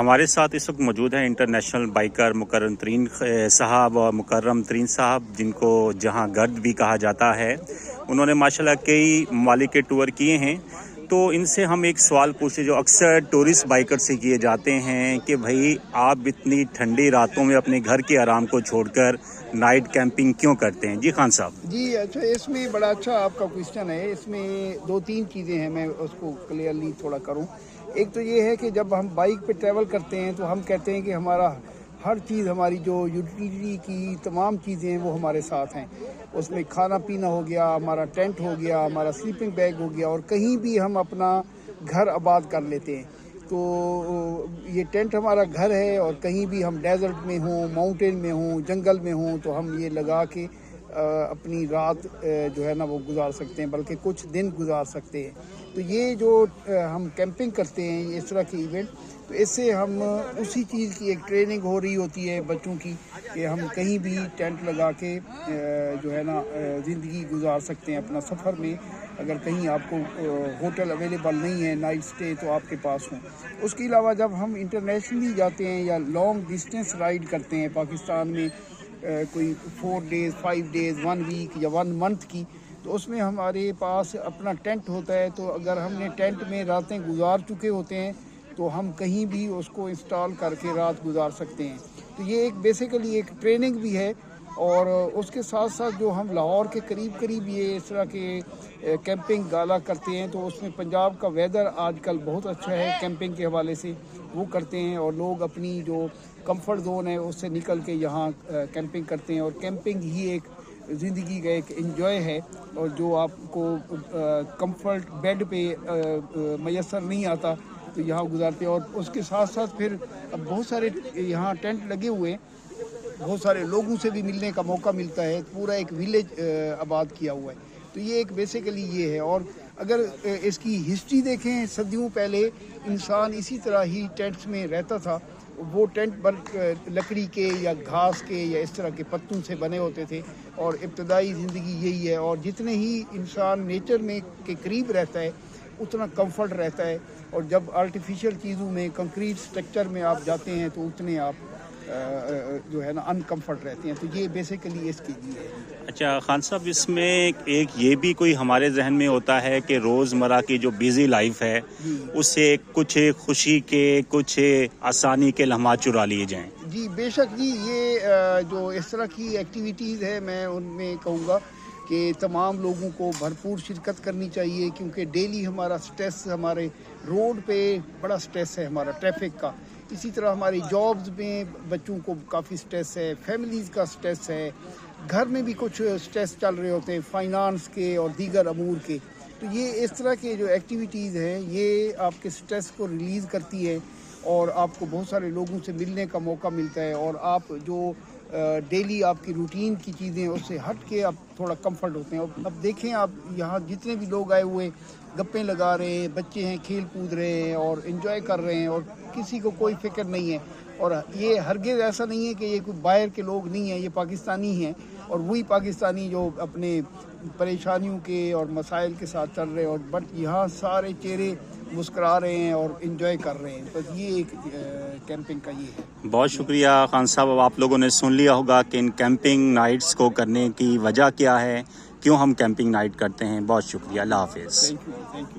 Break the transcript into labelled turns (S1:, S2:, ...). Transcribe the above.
S1: ہمارے ساتھ اس وقت موجود ہیں انٹرنیشنل بائکر مکرم ترین صاحب اور مکرم ترین صاحب، جن کو جہاں گرد بھی کہا جاتا ہے۔ انہوں نے ماشاءاللہ کئی ممالک کے ٹور کیے ہیں، تو ان سے ہم ایک سوال پوچھتے جو اکثر ٹورسٹ بائکر سے کیے جاتے ہیں کہ بھائی آپ اتنی ٹھنڈی راتوں میں اپنے گھر کے آرام کو چھوڑ کر نائٹ کیمپنگ کیوں کرتے ہیں؟ جی خان صاحب۔
S2: جی اچھا، اس میں بڑا اچھا آپ کا کوشچن ہے۔ اس میں 2-3 چیزیں ہیں، میں اس کو کلیئرلی تھوڑا کروں۔ ایک تو یہ ہے کہ جب ہم بائک پہ ٹریول کرتے ہیں تو ہم کہتے ہیں کہ ہمارا ہر چیز، ہماری جو یوٹیلیٹی کی تمام چیزیں ہیں وہ ہمارے ساتھ ہیں۔ اس میں کھانا پینا ہو گیا، ہمارا ٹینٹ ہو گیا، ہمارا سلیپنگ بیگ ہو گیا، اور کہیں بھی ہم اپنا گھر آباد کر لیتے ہیں۔ تو یہ ٹینٹ ہمارا گھر ہے، اور کہیں بھی ہم ڈیزرٹ میں ہوں، ماؤنٹین میں ہوں، جنگل میں ہوں، تو ہم یہ لگا کے اپنی رات جو ہے نا وہ گزار سکتے ہیں، بلکہ کچھ دن گزار سکتے ہیں۔ تو یہ جو ہم کیمپنگ کرتے ہیں، اس طرح کے ایونٹ، تو اس سے ہم اسی چیز کی ایک ٹریننگ ہو رہی ہوتی ہے بچوں کی، کہ ہم کہیں بھی ٹینٹ لگا کے جو ہے نا زندگی گزار سکتے ہیں اپنا سفر میں۔ اگر کہیں آپ کو ہوٹل اویلیبل نہیں ہے نائٹ سٹے، تو آپ کے پاس ہوں۔ اس کے علاوہ جب ہم انٹرنیشنلی جاتے ہیں یا لانگ ڈسٹینس رائڈ کرتے ہیں پاکستان میں، کوئی 4 days 5 days 1 week یا 1 month کی، تو اس میں ہمارے پاس اپنا ٹینٹ ہوتا ہے۔ تو اگر ہم نے ٹینٹ میں راتیں گزار چکے ہوتے ہیں تو ہم کہیں بھی اس کو انسٹال کر کے رات گزار سکتے ہیں۔ تو یہ ایک بیسیکلی ایک ٹریننگ بھی ہے۔ اور اس کے ساتھ ساتھ جو ہم لاہور کے قریب یہ اس طرح کے کیمپنگ گالا کرتے ہیں، تو اس میں پنجاب کا ویدر آج کل بہت اچھا ہے کیمپنگ کے حوالے سے، وہ کرتے ہیں، اور لوگ اپنی جو کمفرٹ زون ہے اس سے نکل کے یہاں کیمپنگ کرتے ہیں۔ اور کیمپنگ ہی ایک زندگی کا ایک انجوائے ہے، اور جو آپ کو کمفرٹ بیڈ پہ میسر نہیں آتا، تو یہاں گزارتے ہیں۔ اور اس کے ساتھ ساتھ پھر اب بہت سارے یہاں ٹینٹ لگے ہوئے ہیں، بہت سارے لوگوں سے بھی ملنے کا موقع ملتا ہے، پورا ایک ویلیج آباد کیا ہوا ہے۔ تو یہ ایک بیسیکلی یہ ہے۔ اور اگر اس کی ہسٹری دیکھیں، صدیوں پہلے انسان اسی طرح ہی ٹینٹس میں رہتا تھا۔ وہ ٹینٹ لکڑی کے یا گھاس کے یا اس طرح کے پتوں سے بنے ہوتے تھے، اور ابتدائی زندگی یہی ہے۔ اور جتنے ہی انسان نیچر میں کے قریب رہتا ہے اتنا کمفرٹ رہتا ہے، اور جب آرٹیفیشل چیزوں میں، کنکریٹ سٹرکچر میں آپ جاتے ہیں تو اتنے آپ جو ہے نا انکمفرٹ رہتے ہیں۔ تو یہ بیسیکلی اس کی ہے۔
S1: اچھا خان صاحب، اس میں ایک یہ بھی کوئی ہمارے ذہن میں ہوتا ہے کہ روزمرہ کی جو بیزی لائف ہے اس سے کچھ خوشی کے، کچھ آسانی کے لمحات چرا لیے جائیں؟
S2: جی بے شک جی، یہ جو اس طرح کی ایکٹیویٹیز ہے، میں ان میں کہوں گا کہ تمام لوگوں کو بھرپور شرکت کرنی چاہیے، کیونکہ ڈیلی ہمارا سٹریس، ہمارے روڈ پہ بڑا سٹریس ہے ہمارا ٹریفک کا، اسی طرح ہماری جابز میں بچوں کو کافی سٹریس ہے، فیملیز کا سٹریس ہے، گھر میں بھی کچھ سٹریس چل رہے ہوتے ہیں فائنانس کے اور دیگر امور کے۔ تو یہ اس طرح کے جو ایکٹیویٹیز ہیں یہ آپ کے سٹریس کو ریلیز کرتی ہے، اور آپ کو بہت سارے لوگوں سے ملنے کا موقع ملتا ہے، اور آپ جو ڈیلی آپ کی روٹین کی چیزیں اس سے ہٹ کے آپ تھوڑا کمفرٹ ہوتے ہیں۔ اب دیکھیں آپ یہاں جتنے بھی لوگ آئے ہوئے گپیں لگا رہے ہیں، بچے ہیں کھیل کود رہے ہیں اور انجوائے کر رہے ہیں، اور کسی کو کوئی فکر نہیں ہے۔ اور یہ ہرگز ایسا نہیں ہے کہ یہ کوئی باہر کے لوگ نہیں ہیں، یہ پاکستانی ہیں، اور وہی پاکستانی جو اپنے پریشانیوں کے اور مسائل کے ساتھ چل رہے ہیں، اور بٹ یہاں سارے چہرے مسکرا رہے ہیں اور انجوائے کر رہے ہیں۔ بس یہ ایک کیمپنگ کا یہ ہے۔
S1: بہت شکریہ خان صاحب۔ اب آپ لوگوں نے سن لیا ہوگا کہ ان کیمپنگ نائٹس کو کرنے کی وجہ کیا ہے، کیوں ہم کیمپنگ نائٹ کرتے ہیں۔ بہت شکریہ، اللہ حافظ۔
S2: Thank you.